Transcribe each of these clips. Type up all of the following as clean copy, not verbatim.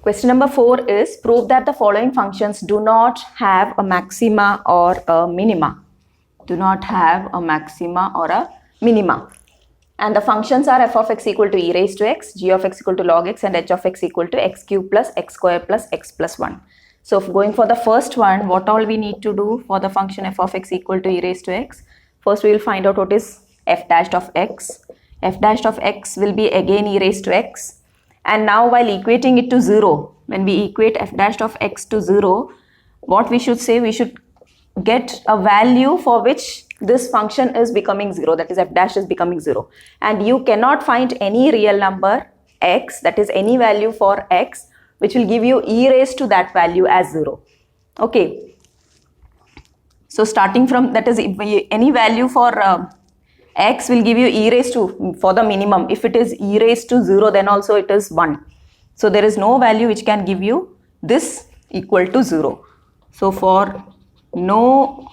Question number 4 is prove that the following functions do not have a maxima or a minima. Do not have a maxima or a minima. And the functions are f of x equal to e raised to x, g of x equal to log x, and h of x equal to x cube plus x square plus x plus 1. So going for the first one, what all we need to do for the function f of x equal to e raised to x? First we will find out what is f dashed of x. F dashed of x will be again e raised to x. And now while equating it to 0, when we equate f dashed of x to 0, what we should say? We should get a value for which this function is becoming 0, that is f dash is becoming 0. And you cannot find any real number x, that is any value for x, which will give you e raised to that value as 0. Okay. So starting from, that is any value for x will give you e raised to, for the minimum, if it is e raised to 0, then also it is 1. So there is no value which can give you this equal to 0. So for no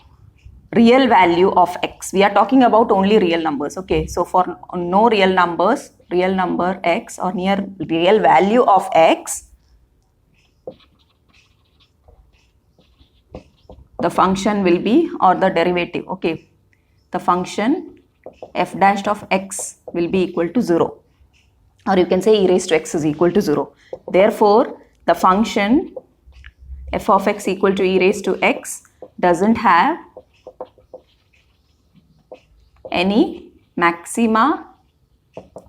real value of x, we are talking about only real numbers. Okay, so for no real numbers, real number x or near real value of x, the function will be, or the derivative, okay, the function f dashed of x will be equal to 0, or you can say e raised to x is equal to 0. Therefore, the function f of x equal to e raised to x doesn't have any maxima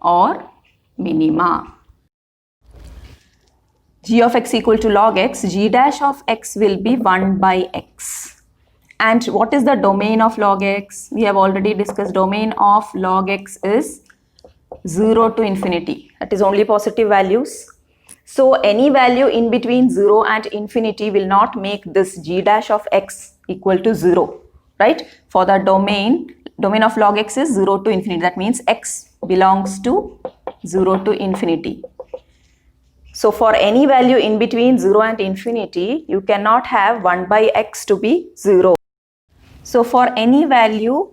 or minima. G of x equal to log x, g dash of x will be 1 by x. And what is the domain of log x? We have already discussed domain of log x is 0 to infinity. That is only positive values. So any value in between 0 and infinity will not make this g dash of x equal to 0, right? For the domain of log x is 0 to infinity. That means x belongs to 0 to infinity. So for any value in between 0 and infinity, you cannot have 1 by x to be 0. So for any value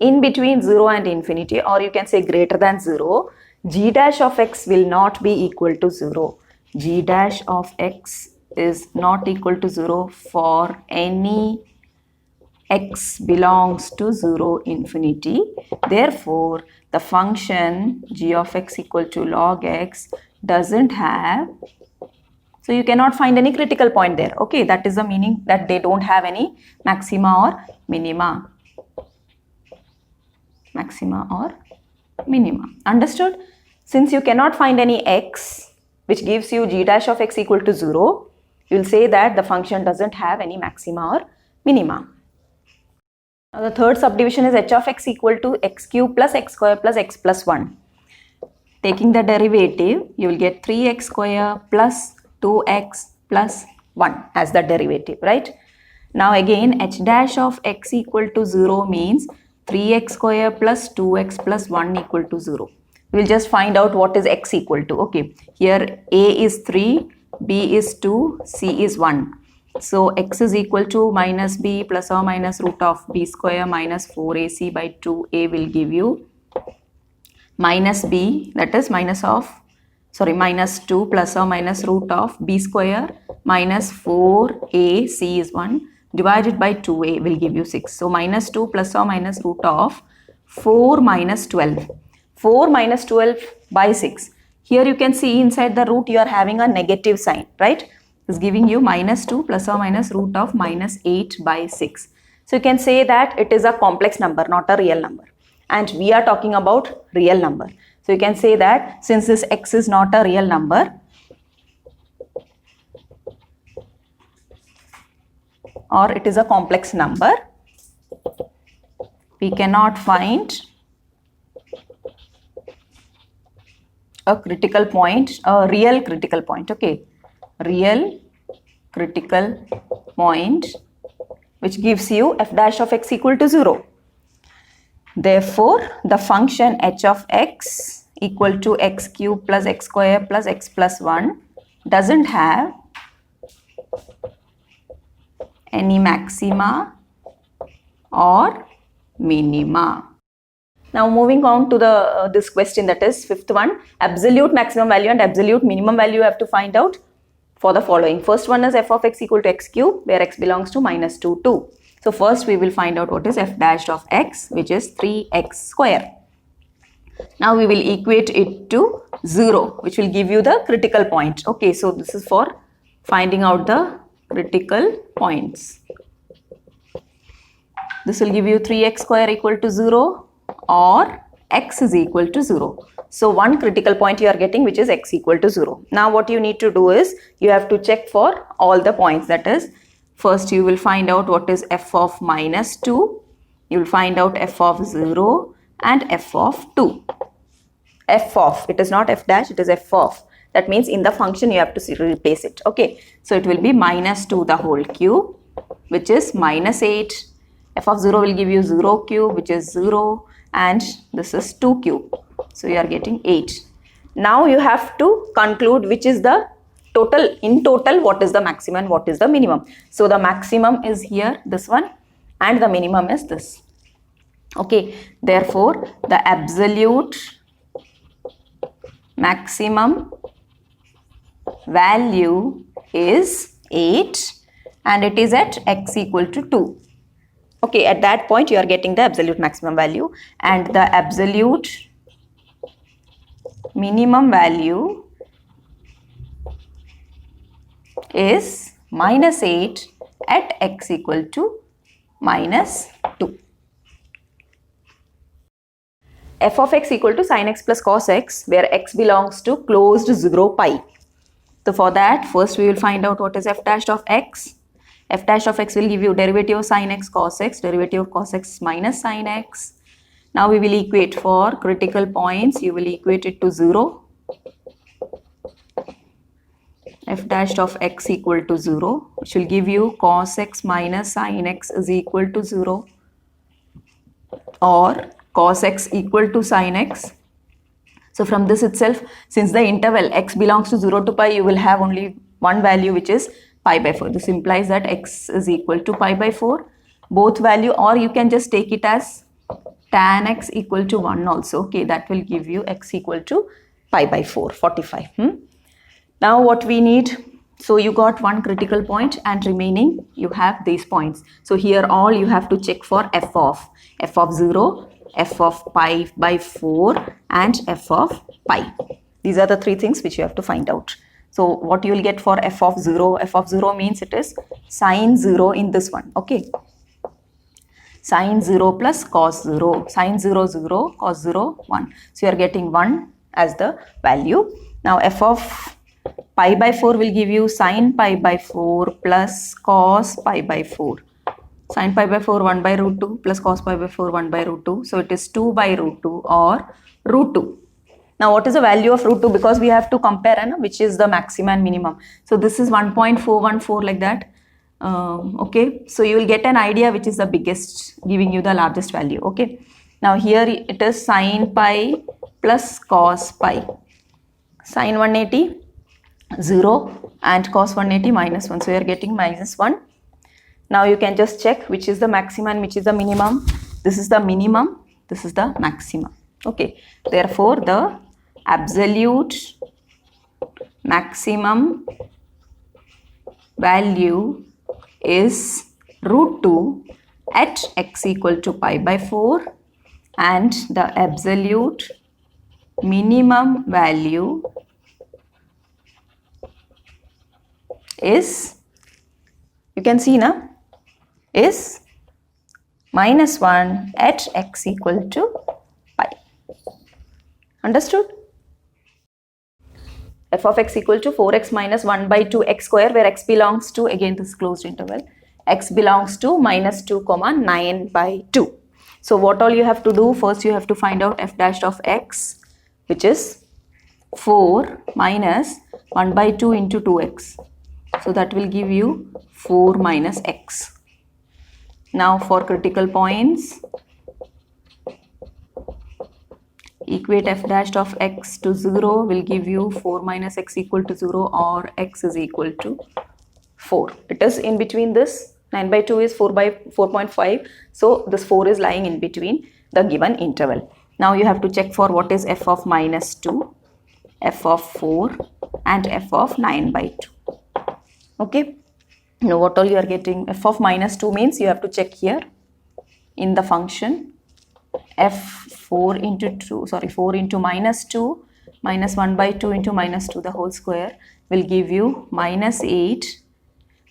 in between 0 and infinity, or you can say greater than 0, g dash of x will not be equal to 0. G dash of x is not equal to 0 for any x belongs to 0 infinity. Therefore, the function g of x equal to log x doesn't have, so you cannot find any critical point there. Okay, that is the meaning, that they don't have any maxima or minima. Maxima or minima. Understood? Since you cannot find any x which gives you g dash of x equal to 0, you will say that the function doesn't have any maxima or minima. Now the third subdivision is h of x equal to x cube plus x square plus x plus 1. Taking the derivative, you will get 3x square plus 2x plus 1 as the derivative, right? Now again, h dash of x equal to 0 means 3x square plus 2x plus 1 equal to 0. We will just find out what is x equal to. Okay, here a is 3, b is 2, c is 1. So x is equal to minus b plus or minus root of b square minus 4ac by 2a will give you minus b, that is minus 2 plus or minus root of b square minus 4a, c is 1, divided by 2a will give you 6. So minus 2 plus or minus root of 4 minus 12. 4 minus 12 by 6. Here you can see inside the root you are having a negative sign, right? It's giving you minus 2 plus or minus root of minus 8 by 6. So you can say that it is a complex number, not a real number. And we are talking about real number. So you can say that since this x is not a real number, or it is a complex number, we cannot find a critical point, a real critical point, okay, real critical point which gives you f dash of x equal to 0. Therefore, the function h of x equal to x cube plus x square plus x plus 1 doesn't have any maxima or minima. Now moving on to this question, that is fifth one, absolute maximum value and absolute minimum value you have to find out. for the following. First one is f of x equal to x cube, where x belongs to minus 2, 2. So first we will find out what is f dash of x, which is 3x square. Now we will equate it to 0, which will give you the critical point. Okay, so this is for finding out the critical points. This will give you 3x square equal to 0 or x is equal to 0. So one critical point you are getting, which is x equal to 0. Now what you need to do is you have to check for all the points. That is, first you will find out what is f of minus 2. You will find out f of 0 and f of 2. F of, it is not f dash, it is f of. That means in the function you have to replace it. Okay, so it will be minus 2 the whole cube, which is minus 8. F of 0 will give you 0 cube, which is 0, and this is 2 cube. So you are getting 8. Now you have to conclude which is the total, in total what is the maximum and what is the minimum. So the maximum is here, this one, and the minimum is this. Okay, therefore the absolute maximum value is 8 and it is at x equal to 2. Okay, at that point you are getting the absolute maximum value, and the absolute minimum value is minus 8 at x equal to minus 2. F of x equal to sin x plus cos x, where x belongs to closed 0 pi. So for that, first we will find out what is f dash of x. F dash of x will give you derivative of sin x cos x, derivative of cos x minus sin x. Now we will equate for critical points, you will equate it to 0. F dash of x equal to 0, which will give you cos x minus sin x is equal to 0, or cos x equal to sin x. So from this itself, since the interval x belongs to 0 to pi, you will have only one value, which is pi by 4. This implies that x is equal to pi by 4, both value, or you can just take it as tan x equal to 1 also. Okay, that will give you x equal to pi by 4, 45. Now what we need, so you got one critical point and remaining you have these points. So here all you have to check for f of 0, f of pi by 4 and f of pi. These are the three things which you have to find out. So what you will get for f of 0, f of 0 means it is sine 0 in this one. Okay, sine 0 plus cos 0, sine 0 0, cos 0 1. So you are getting 1 as the value. Now f of pi by 4 will give you sine pi by 4 plus cos pi by 4. Sin pi by 4 1 by root 2 plus cos pi by 4 1 by root 2. So it is 2 by root 2 or root 2. Now what is the value of root 2? Because we have to compare which is the maximum and minimum. So this is 1.414 like that. Okay, so you will get an idea which is the biggest, giving you the largest value. Okay, now here it is sin pi plus cos pi. Sin 180 0 and cos 180 minus 1. So you are getting minus 1. Now you can just check which is the maximum and which is the minimum. This is the minimum, this is the maximum. Okay, therefore the absolute maximum value is root 2 at x equal to pi by 4, and the absolute minimum value is, you can see now, is minus 1 at x equal to pi. Understood? F of x equal to 4x minus 1 by 2x square, where x belongs to, again this closed interval, x belongs to minus 2 comma 9 by 2. So what all you have to do, first you have to find out f dash of x, which is 4 minus 1 by 2 into 2x. So that will give you 4 minus x. Now for critical points, equate f dash of x to 0 will give you 4 minus x equal to 0 or x is equal to 4. It is in between this. 9 by 2 is 4 by 4.5. So this 4 is lying in between the given interval. Now you have to check for what is f of minus 2, f of 4 and f of 9 by 2. Okay. Now what all you are getting? F of minus 2 means you have to check here in the function f4 into 2, sorry, 4 into minus 2 minus 1 by 2 into minus 2 the whole square will give you minus 8.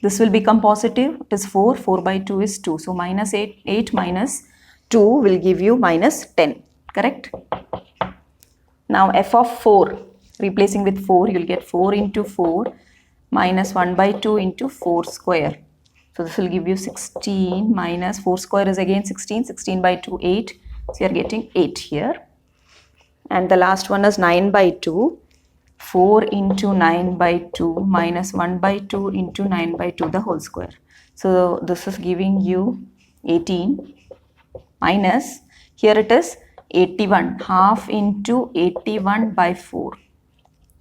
This will become positive. It is 4. 4 by 2 is 2. So minus 8 minus 2 will give you minus 10. Correct? Now f of 4, replacing with 4, you will get 4 into 4 minus 1 by 2 into 4 square. So this will give you 16 minus 4 square is again 16. 16 by 2, 8. So you are getting 8 here. And the last one is 9 by 2. 4 into 9 by 2 minus 1 by 2 into 9 by 2 the whole square. So this is giving you 18 minus, here it is 81, half into 81 by 4,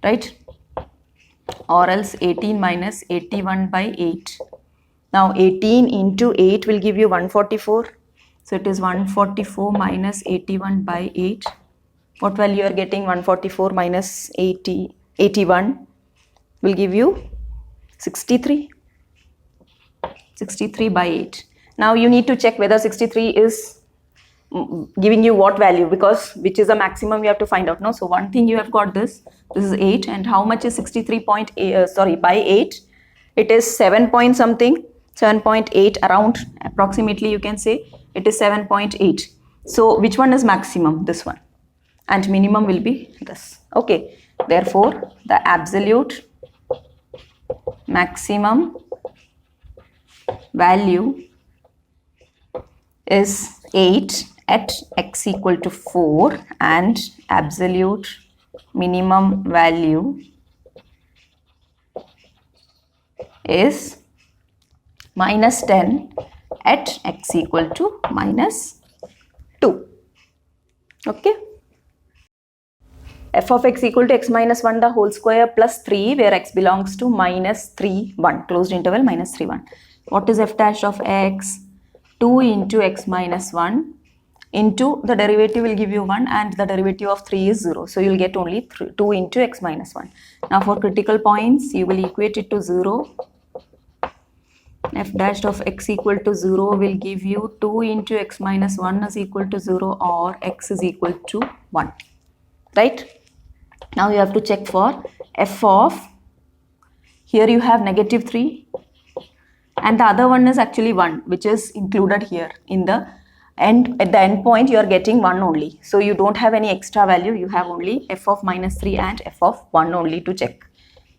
right? Or else 18 minus 81 by 8. Now 18 into 8 will give you 144. So it is 144 minus 81 by 8. What value you are getting? 144 minus 81 will give you 63. 63 by 8. Now you need to check whether 63 is giving you what value, because which is the maximum you have to find out. No, so one thing you have got this is 8, and how much is 63.8 by 8? It is 7 point something, 7.8 around, approximately you can say it is 7.8. So which one is maximum? This one, and minimum will be this. Okay, therefore the absolute maximum value is 8 at x equal to 4, and absolute minimum value is minus 10 at x equal to minus 2. Okay. F of x equal to x minus 1 the whole square plus 3, where x belongs to minus 3, 1, closed interval minus 3, 1. What is f dash of x? 2 into x minus 1 into the derivative will give you 1, and the derivative of 3 is 0. So you will get only 2 into x minus 1. Now for critical points, you will equate it to 0. F dash of x equal to 0 will give you 2 into x minus 1 is equal to 0, or x is equal to 1. Right? Now you have to check for f of, here you have negative 3, and the other one is actually 1, which is included here in the end. At the end point you are getting 1 only, so you don't have any extra value. You have only f of minus 3 and f of 1 only to check.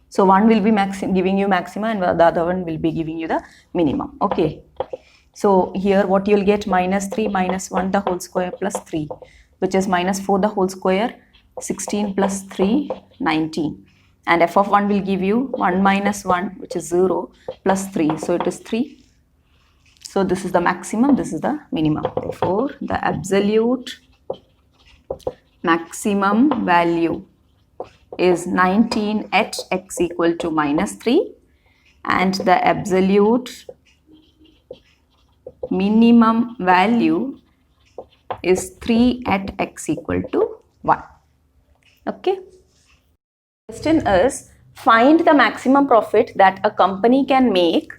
So one will be giving you maxima, and the other one will be giving you the minimum. Okay, so here what you will get? Minus 3 minus 1 the whole square plus 3, which is minus 4 the whole square, 16 plus 3, 19. And f of 1 will give you 1 minus 1, which is 0, plus 3. So it is 3. So this is the maximum, this is the minimum. Therefore, the absolute maximum value is 19 at x equal to minus 3, and the absolute minimum value is 3 at x equal to 1. Okay. Question is, find the maximum profit that a company can make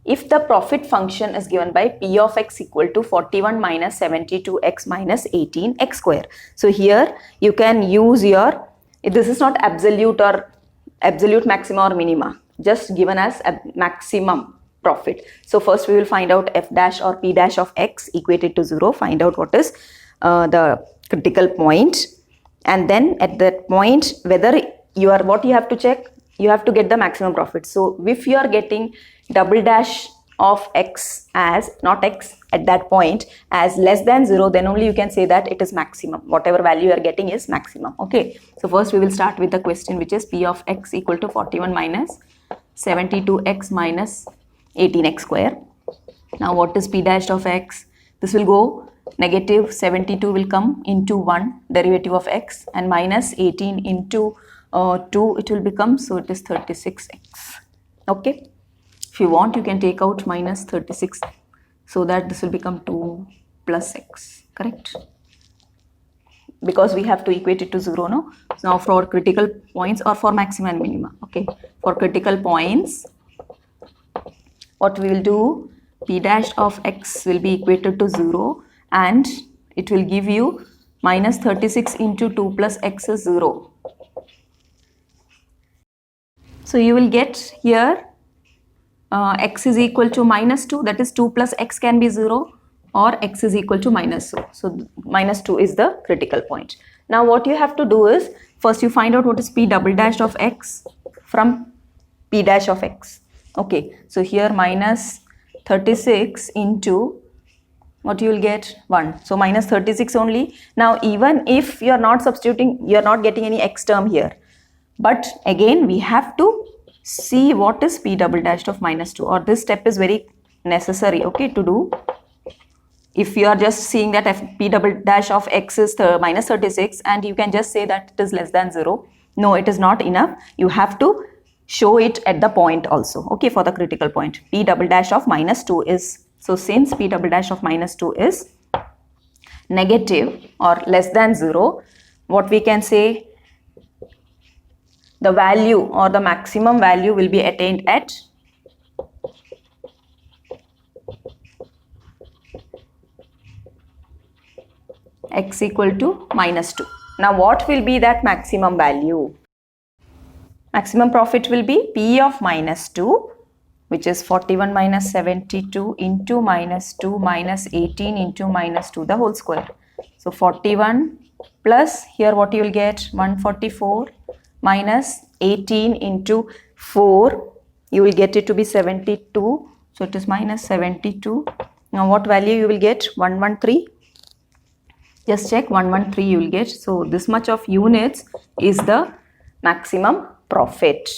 if the profit function is given by p of x equal to 41 minus 72x minus 18x square. So here you can use your, this is not absolute or absolute maxima or minima, just given as a maximum profit. So first we will find out f dash or p dash of x equated to 0, find out what is the critical point, and then at that point whether you are, what you have to check, you have to get the maximum profit. So if you are getting double dash of x as, not x at that point, as less than 0, then only you can say that it is maximum. Whatever value you are getting is maximum. Okay, so first we will start with the question, which is p of x equal to 41 minus 72x minus 18x square. Now what is p dash of x? This will go negative 72 will come into 1 derivative of x, and minus 18 into 2 it will become, so it is 36x. Okay, if you want you can take out minus 36, so that this will become 2 plus x, correct? Because we have to equate it to 0, no? So now for critical points or for maximum and minima. Okay, for critical points what we will do, p dash of x will be equated to 0 and it will give you minus 36 into 2 plus x is 0. So you will get here x is equal to minus 2, that is 2 plus x can be 0, or x is equal to minus 2. So minus 2 is the critical point. Now what you have to do is, first you find out what is p double dash of x from p dash of x. Okay, so here minus 36 into what you will get 1. So minus 36 only. Now even if you are not substituting, you are not getting any x term here. But again we have to see what is p double dash of minus 2, or this step is very necessary, okay, to do. If you are just seeing that p double dash of x is minus 36 and you can just say that it is less than 0. No, it is not enough. You have to show it at the point also, okay, for the critical point. P double dash of minus 2 is, so since p double dash of minus 2 is negative or less than 0, what we can say, the value or the maximum value will be attained at x equal to minus 2. Now what will be that maximum value? Maximum profit will be p of minus 2, which is 41 minus 72 into minus 2 minus 18 into minus 2 the whole square. So 41 plus here what you will get, 144 minus 18 into 4, you will get it to be 72. So it is minus 72. Now what value you will get? 113. Just check, 113 you will get. So this much of units is the maximum profit.